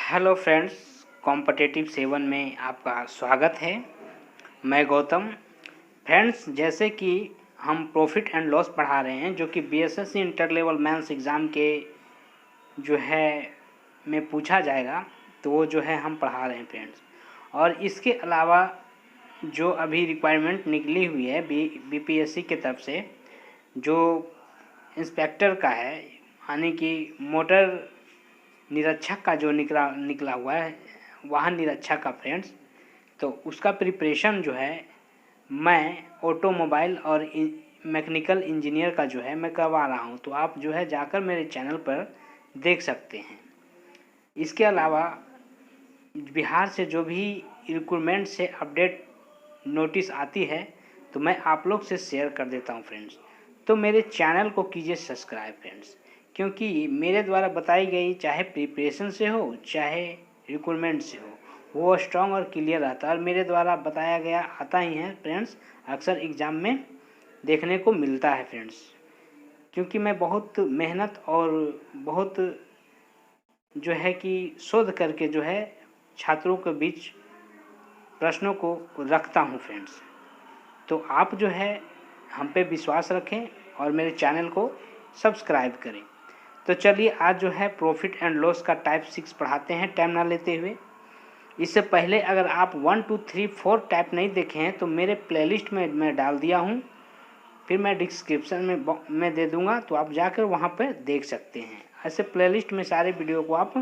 Hello friends, competitive 7 में आपका स्वागत है। मैं गौतम। फ्रेंड्स, जैसे कि हम प्रॉफिट एंड लॉस पढ़ा रहे हैं जो कि BSSC inter level mains exam के जो है में पूछा जाएगा, तो वो जो है हम पढ़ा रहे हैं फ्रेंड्स। और इसके अलावा जो अभी रिक्वायरमेंट निकली हुई है बीपीएससी की तरफ से, जो इंस्पेक्टर का है, यानी कि मोटर निरीक्षक का जो निकला हुआ है, वाहन निरीक्षक का फ्रेंड्स, तो उसका प्रिपरेशन जो है मैं ऑटोमोबाइल और मैकेनिकल इंजीनियर का जो है मैं करवा रहा हूँ। तो आप जो है जाकर मेरे चैनल पर देख सकते हैं। इसके अलावा बिहार से जो भी रिक्रूटमेंट से अपडेट नोटिस आती है तो मैं आप लोग से शेयर कर देता हूँ फ्रेंड्स। तो मेरे चैनल को कीजिए सब्सक्राइब फ्रेंड्स, क्योंकि मेरे द्वारा बताई गई चाहे प्रिपरेशन से हो चाहे रिक्रूटमेंट से हो, वो स्ट्रॉन्ग और क्लियर रहता है। और मेरे द्वारा बताया गया आता ही है फ्रेंड्स, अक्सर एग्ज़ाम में देखने को मिलता है फ्रेंड्स, क्योंकि मैं बहुत मेहनत और बहुत जो है कि शोध करके जो है छात्रों के बीच प्रश्नों को रखता हूँ फ्रेंड्स। तो आप जो है हम पे विश्वास रखें और मेरे चैनल को सब्सक्राइब करें। तो चलिए आज जो है प्रॉफिट एंड लॉस का टाइप 6 पढ़ाते हैं, टाइम ना लेते हुए। इससे पहले अगर आप 1 2 3 4 टाइप नहीं देखे हैं तो मेरे प्लेलिस्ट में मैं डाल दिया हूँ, फिर मैं डिस्क्रिप्शन में दे दूँगा, तो आप जाकर वहाँ पर देख सकते हैं। ऐसे प्लेलिस्ट में सारे वीडियो को आप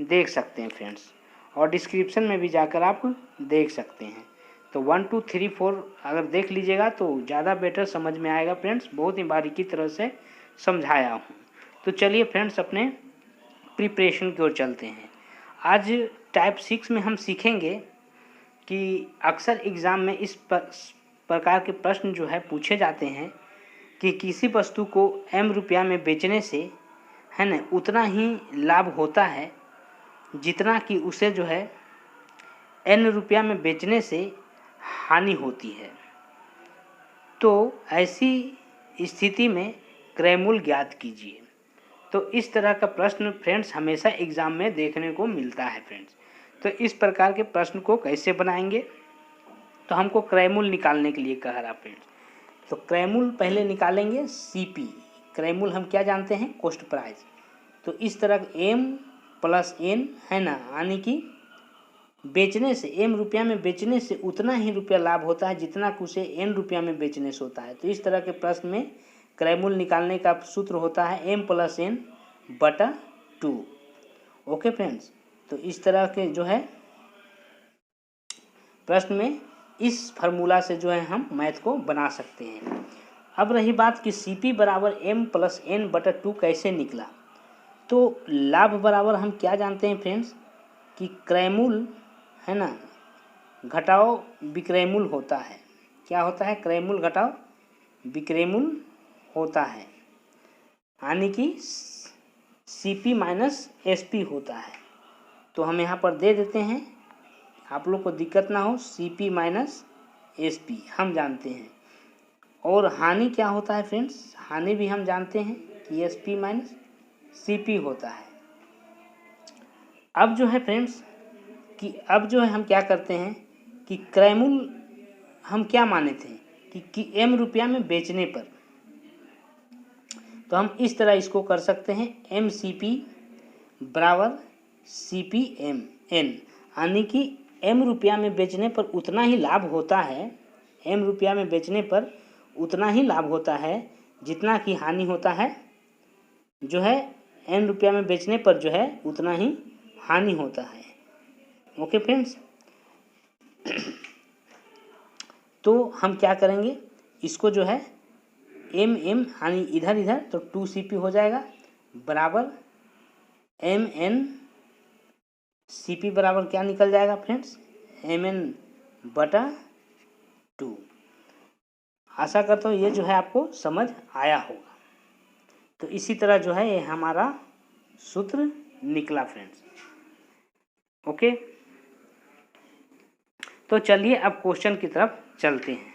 देख सकते हैं फ्रेंड्स, और डिस्क्रिप्शन में भी जाकर आप देख सकते हैं। तो 1 2 3 4 अगर देख लीजिएगा तो ज़्यादा बेटर समझ में आएगा फ्रेंड्स, बहुत ही बारीकी तरह से समझाया हूँ। तो चलिए फ्रेंड्स अपने प्रिपरेशन की ओर चलते हैं। आज टाइप 6 में हम सीखेंगे कि अक्सर एग्ज़ाम में इस प्रकार के प्रश्न जो है पूछे जाते हैं कि किसी वस्तु को m रुपया में बेचने से है ना उतना ही लाभ होता है जितना कि उसे जो है n रुपया में बेचने से हानि होती है। तो ऐसी स्थिति में क्रय मूल्य ज्ञात कीजिए। तो इस तरह का प्रश्न फ्रेंड्स हमेशा एग्ज़ाम में देखने को मिलता है फ्रेंड्स। तो इस प्रकार के प्रश्न को कैसे बनाएंगे, तो हमको क्रय मूल्य निकालने के लिए कह रहा फ्रेंड्स। तो क्रय मूल्य पहले निकालेंगे सीपी। क्रय मूल्य हम क्या जानते हैं, कॉस्ट प्राइस। तो इस तरह m प्लस n है ना, यानी कि बेचने से m रुपया में बेचने से उतना ही रुपया लाभ होता है जितना कि उसे n रुपया में बेचने से होता है। तो इस तरह के प्रश्न में क्रय मूल्य निकालने का सूत्र होता है m प्लस n बटा 2। ओके फ्रेंड्स, तो इस तरह के जो है प्रश्न में इस फार्मूला से जो है हम मैथ को बना सकते हैं। अब रही बात कि CP बराबर m प्लस n बटा 2 कैसे निकला। तो लाभ बराबर हम क्या जानते हैं फ्रेंड्स कि क्रय मूल्य है ना घटाओ विक्रय मूल्य होता है। क्या होता है, क्रय मूल्य घटाओ विक्रय मूल्य होता है, यानी कि CP माइनस SP होता है। तो हम यहाँ पर दे देते हैं, आप लोग को दिक्कत ना हो, CP माइनस SP हम जानते हैं। और हानि क्या होता है फ्रेंड्स, हानि भी हम जानते हैं कि SP माइनस CP होता है। अब जो है फ्रेंड्स कि अब जो है हम क्या करते हैं कि क्रय मूल्य हम क्या माने थे कि m रुपया में बेचने पर, तो हम इस तरह इसको कर सकते हैं MCP बराबर CPN, यानी कि m रुपया में बेचने पर उतना ही लाभ होता है, m रुपया में बेचने पर उतना ही लाभ होता है जितना कि हानि होता है, जो है n रुपया में बेचने पर जो है उतना ही हानि होता है। ओके फ्रेंड्स, तो हम क्या करेंगे, इसको जो है m यानी इधर इधर तो 2CP हो जाएगा बराबर MN CP बराबर क्या निकल जाएगा फ्रेंड्स, MN बटा 2। आशा करता हूँ ये जो है आपको समझ आया होगा। तो इसी तरह जो है ये हमारा सूत्र निकला फ्रेंड्स। ओके, तो चलिए अब क्वेश्चन की तरफ चलते हैं।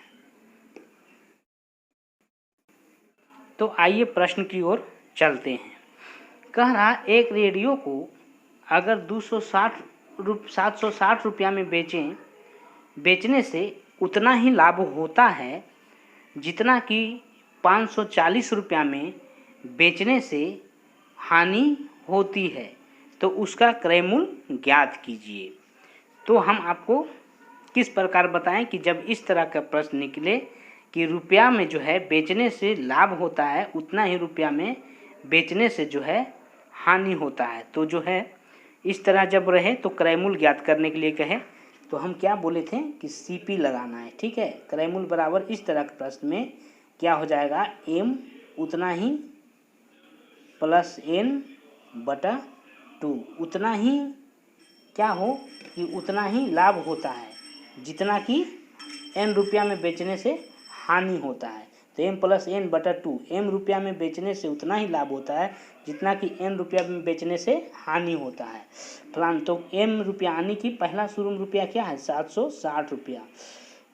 तो आइए प्रश्न की ओर चलते हैं। कह रहा एक रेडियो को अगर 760 रुपया में बेचने से उतना ही लाभ होता है जितना कि 540 रुपया में बेचने से हानि होती है, तो उसका क्रय मूल्य ज्ञात कीजिए। तो हम आपको किस प्रकार बताएं कि जब इस तरह का प्रश्न निकले कि रुपया में जो है बेचने से लाभ होता है उतना ही रुपया में बेचने से जो है हानि होता है, तो जो है इस तरह जब रहे तो क्रय मूल्य ज्ञात करने के लिए कहे तो हम क्या बोले थे कि सीपी लगाना है। ठीक है, क्रय मूल्य बराबर इस तरह के प्रश्न में क्या हो जाएगा, एम उतना ही प्लस एन बटा 2, उतना ही क्या हो कि उतना ही लाभ होता है जितना कि एन रुपया में बेचने से हानि होता है। तो एम प्लस एन बटा 2, एम रुपया में बेचने से उतना ही लाभ होता है जितना कि एन रुपया में बेचने से हानि होता है फलान। तो एम रुपया यानी कि पहला शुरू रुपया क्या है 760 रुपया,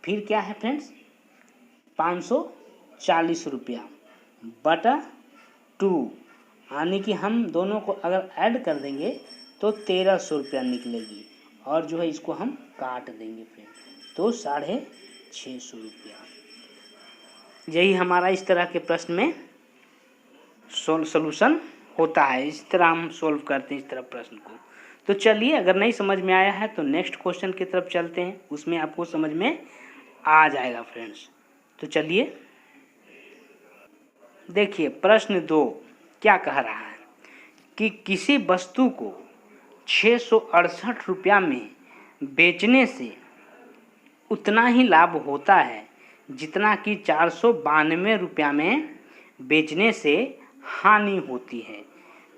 फिर क्या है फ्रेंड्स 540 रुपया बटा 2, यानी कि हम दोनों को अगर ऐड कर देंगे तो 1300 रुपया निकलेगी और जो है इसको हम काट देंगे फ्रेंड तो 650 रुपया। यही हमारा इस तरह के प्रश्न में सॉल्यूशन होता है। इस तरह हम सॉल्व करते हैं इस तरह प्रश्न को। तो चलिए, अगर नहीं समझ में आया है तो नेक्स्ट क्वेश्चन की तरफ चलते हैं, उसमें आपको समझ में आ जाएगा फ्रेंड्स। तो चलिए देखिए, प्रश्न 2 क्या कह रहा है कि किसी वस्तु को 668 रुपया में बेचने से उतना ही लाभ होता है जितना कि 492 रुपया में बेचने से हानि होती है,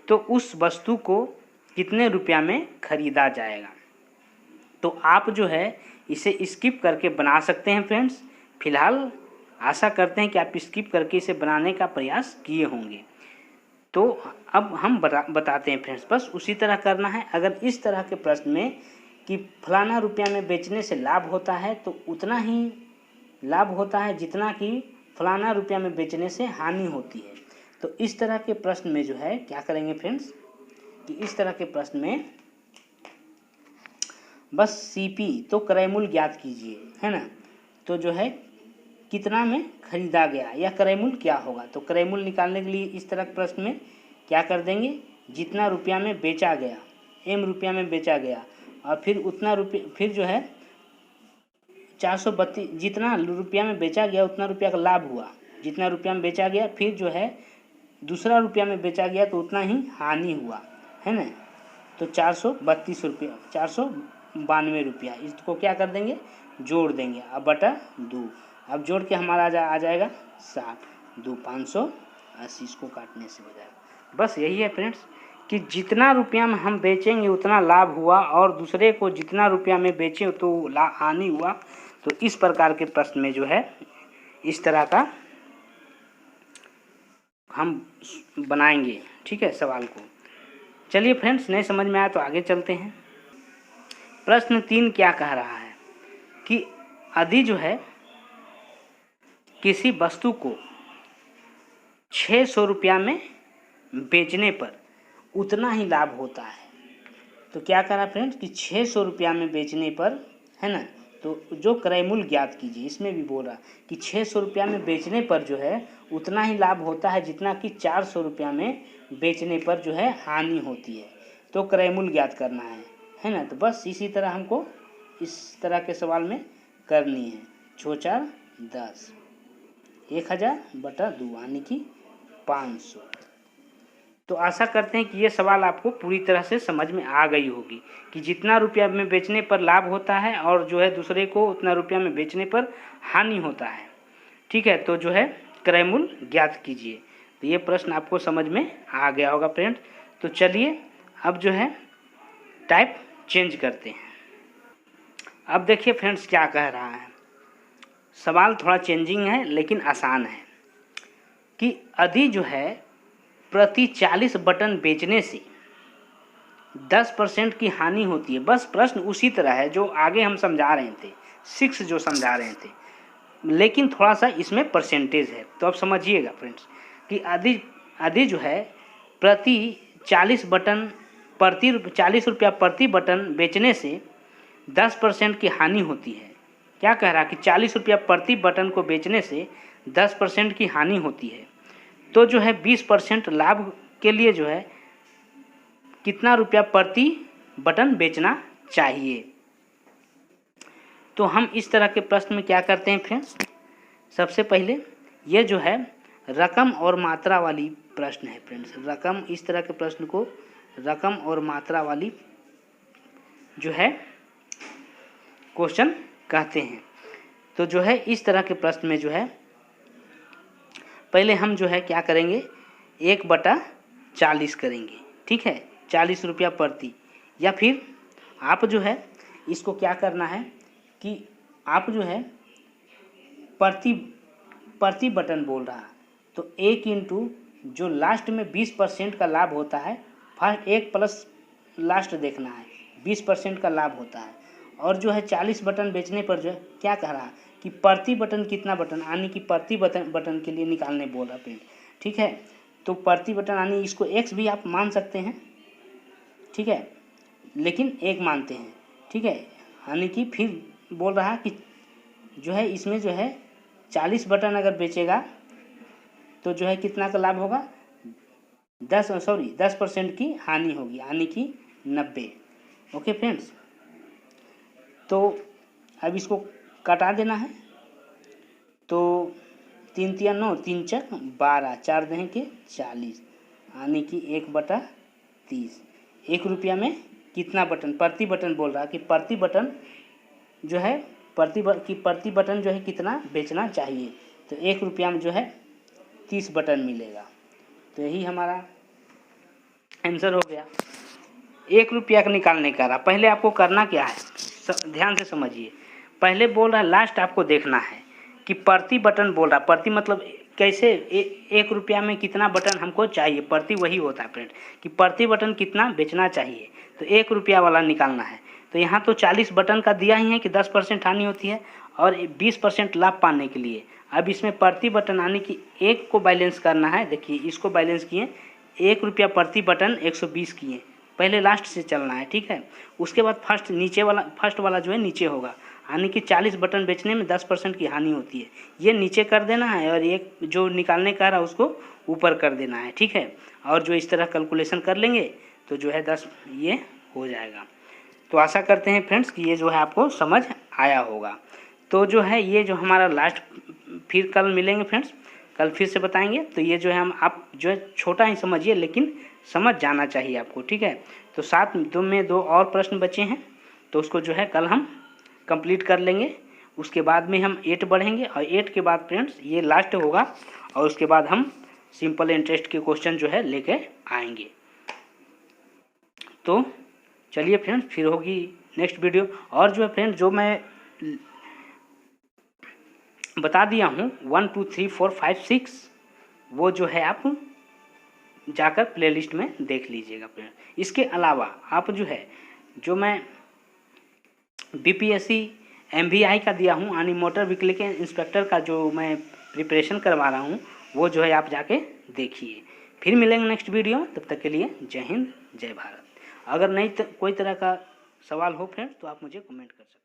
तो उस वस्तु को कितने रुपया में खरीदा जाएगा। तो आप जो है इसे स्किप करके बना सकते हैं फ्रेंड्स। फिलहाल आशा करते हैं कि आप स्किप करके इसे बनाने का प्रयास किए होंगे। तो अब हम बताते हैं फ्रेंड्स, बस उसी तरह करना है। अगर इस तरह के प्रश्न में कि फलाना रुपया में बेचने से लाभ होता है तो उतना ही लाभ होता है जितना कि फलाना रुपया में बेचने से हानि होती है, तो इस तरह के प्रश्न में जो है क्या करेंगे फ्रेंड्स कि इस तरह के प्रश्न में बस सीपी तो क्रय मूल्य ज्ञात कीजिए, है ना। तो जो है कितना में खरीदा गया या क्रय मूल्य क्या होगा, तो क्रय मूल्य निकालने के लिए इस तरह के प्रश्न में क्या कर देंगे, जितना रुपया में बेचा गया, एम रुपया में बेचा गया और फिर उतना रुपया, फिर जो है 432, जितना रुपया में बेचा गया उतना रुपया का लाभ हुआ, जितना रुपया में बेचा गया, फिर जो है दूसरा रुपया में बेचा गया तो उतना ही हानि हुआ, है ना। तो 432 रुपया, 492 रुपया, इसको क्या कर देंगे, जोड़ देंगे अब बटा 2, अब जोड़ के हमारा आ जाएगा 60, 2 580, इसको काटने से हो जाएगा। बस यही है फ्रेंड्स कि जितना रुपया में हम बेचेंगे उतना लाभ हुआ और दूसरे को जितना रुपया में बेचें तो हानि हुआ। तो इस प्रकार के प्रश्न में जो है इस तरह का हम बनाएंगे, ठीक है, सवाल को। चलिए फ्रेंड्स, नहीं समझ में आया तो आगे चलते हैं। प्रश्न 3 क्या कह रहा है कि यदि जो है किसी वस्तु को 600 रुपया में बेचने पर उतना ही लाभ होता है, तो क्या करा फ्रेंड्स कि 600 रुपया में बेचने पर, है ना, तो जो क्रय मूल्य ज्ञात कीजिए। इसमें भी बोल रहा कि 600 रुपया में बेचने पर जो है उतना ही लाभ होता है जितना कि 400 रुपया में बेचने पर जो है हानि होती है, तो क्रय मूल्य ज्ञात करना है ना। तो बस इसी तरह हमको इस तरह के सवाल में करनी है। 6 4 10, 1000 बटा 2 यानी कि 500। तो आशा करते हैं कि ये सवाल आपको पूरी तरह से समझ में आ गई होगी कि जितना रुपया में बेचने पर लाभ होता है और जो है दूसरे को उतना रुपया में बेचने पर हानि होता है, ठीक है। तो जो है क्रय मूल्य ज्ञात कीजिए। तो ये प्रश्न आपको समझ में आ गया होगा फ्रेंड। तो चलिए अब जो है टाइप चेंज करते हैं। अब देखिए फ्रेंड्स क्या कह रहा है, सवाल थोड़ा चेंजिंग है लेकिन आसान है कि यदि जो है प्रति 40 बटन बेचने से 10% की हानि होती है। बस प्रश्न उसी तरह है जो आगे हम समझा रहे थे, 6 जो समझा रहे थे, लेकिन थोड़ा सा इसमें परसेंटेज है। तो अब समझिएगा फ्रेंड्स कि यदि जो है प्रति 40 बटन 40 रुपया प्रति बटन बेचने से 10% की हानि होती है। क्या कह रहा है कि 40 रुपया प्रति बटन को बेचने से 10% की हानि होती है, तो जो है 20% लाभ के लिए जो है कितना रुपया प्रति बटन बेचना चाहिए। तो हम इस तरह के प्रश्न में क्या करते हैं फ्रेंड्स, सबसे पहले ये जो है रकम और मात्रा वाली प्रश्न है फ्रेंड्स। रकम, इस तरह के प्रश्न को रकम और मात्रा वाली जो है क्वेश्चन कहते हैं। तो जो है इस तरह के प्रश्न में जो है पहले हम जो है क्या करेंगे, 1/40 करेंगे, ठीक है, 40 रुपया प्रति। या फिर आप जो है इसको क्या करना है कि आप जो है प्रति बटन बोल रहा है, तो 1 इंटू जो लास्ट में 20% का लाभ होता है, फर्स्ट 1 प्लस लास्ट देखना है, 20% का लाभ होता है। और जो है 40 बटन बेचने पर जो है क्या कह रहा है कि प्रति बटन कितना बटन, यानी कि प्रति बटन के लिए निकालने बोल रहा फ्रेंड, ठीक है। तो प्रति बटन यानी इसको x भी आप मान सकते हैं, ठीक है, लेकिन 1 मानते हैं, ठीक है। यानी कि फिर बोल रहा है कि जो है इसमें जो है 40 बटन अगर बेचेगा तो जो है कितना का लाभ होगा, 10% की हानि होगी, यानी कि 90। ओके फ्रेंड्स, तो अब इसको कटा देना है। तो 3 तिया 9, 3 चक 12, 4 दहें के 40, यानी कि 1/30। 1 रुपया में कितना बटन, प्रति बटन बोल रहा कि प्रति बटन जो है प्रति बटन जो है कितना बेचना चाहिए। तो 1 रुपया में जो है 30 बटन मिलेगा। तो यही हमारा आंसर हो गया। 1 रुपया का निकालने का रहा। पहले आपको करना क्या है, ध्यान से समझिए। पहले बोल रहा है, लास्ट आपको देखना है कि प्रति बटन बोल रहा, प्रति मतलब कैसे 1 रुपया में कितना बटन हमको चाहिए, प्रति वही होता है फ्रेंड कि प्रति बटन कितना बेचना चाहिए। तो 1 रुपया वाला निकालना है। तो यहाँ तो 40 बटन का दिया ही है कि 10% हानि होती है और 20% लाभ पाने के लिए अब इसमें प्रति बटन यानी कि 1 को बैलेंस करना है। देखिए इसको बैलेंस किए, 1 रुपया प्रति बटन 120 किए, पहले लास्ट से चलना है, ठीक है। उसके बाद फर्स्ट वाला जो है नीचे होगा, यानी कि 40 बटन बेचने में 10% की हानि होती है, ये नीचे कर देना है और एक जो निकालने का रहा उसको ऊपर कर देना है, ठीक है। और जो इस तरह कैलकुलेशन कर लेंगे तो जो है 10 ये हो जाएगा। तो आशा करते हैं फ्रेंड्स कि ये जो है आपको समझ आया होगा। तो जो है ये जो हमारा लास्ट, फिर कल मिलेंगे फ्रेंड्स, कल फिर से बताएंगे। तो ये जो है आप जो है छोटा ही समझिए लेकिन समझ जाना चाहिए आपको, ठीक है। तो साथ में 2 और प्रश्न बचे हैं, तो उसको जो है कल हम कंप्लीट कर लेंगे। उसके बाद में हम 8 बढ़ेंगे और 8 के बाद फ्रेंड्स ये लास्ट होगा और उसके बाद हम सिंपल इंटरेस्ट के क्वेश्चन जो है लेके आएंगे। तो चलिए फ्रेंड्स, फिर होगी नेक्स्ट वीडियो। और जो है फ्रेंड्स जो मैं बता दिया हूँ 1 2 3 4 5 6 वो जो है आप जाकर प्लेलिस्ट में देख लीजिएगा फ्रेंड्स। इसके अलावा आप जो है जो मैं बीपीएससी एमवीआई का दिया हूँ यानी मोटर व्हीकल के इंस्पेक्टर का जो मैं प्रिपरेशन करवा रहा हूँ वो जो है आप जाके देखिए। फिर मिलेंगे नेक्स्ट वीडियो, तब तक के लिए जय हिंद जय भारत। अगर नहीं कोई तरह का सवाल हो फ्रेंड्स तो आप मुझे कमेंट कर सकते हैं।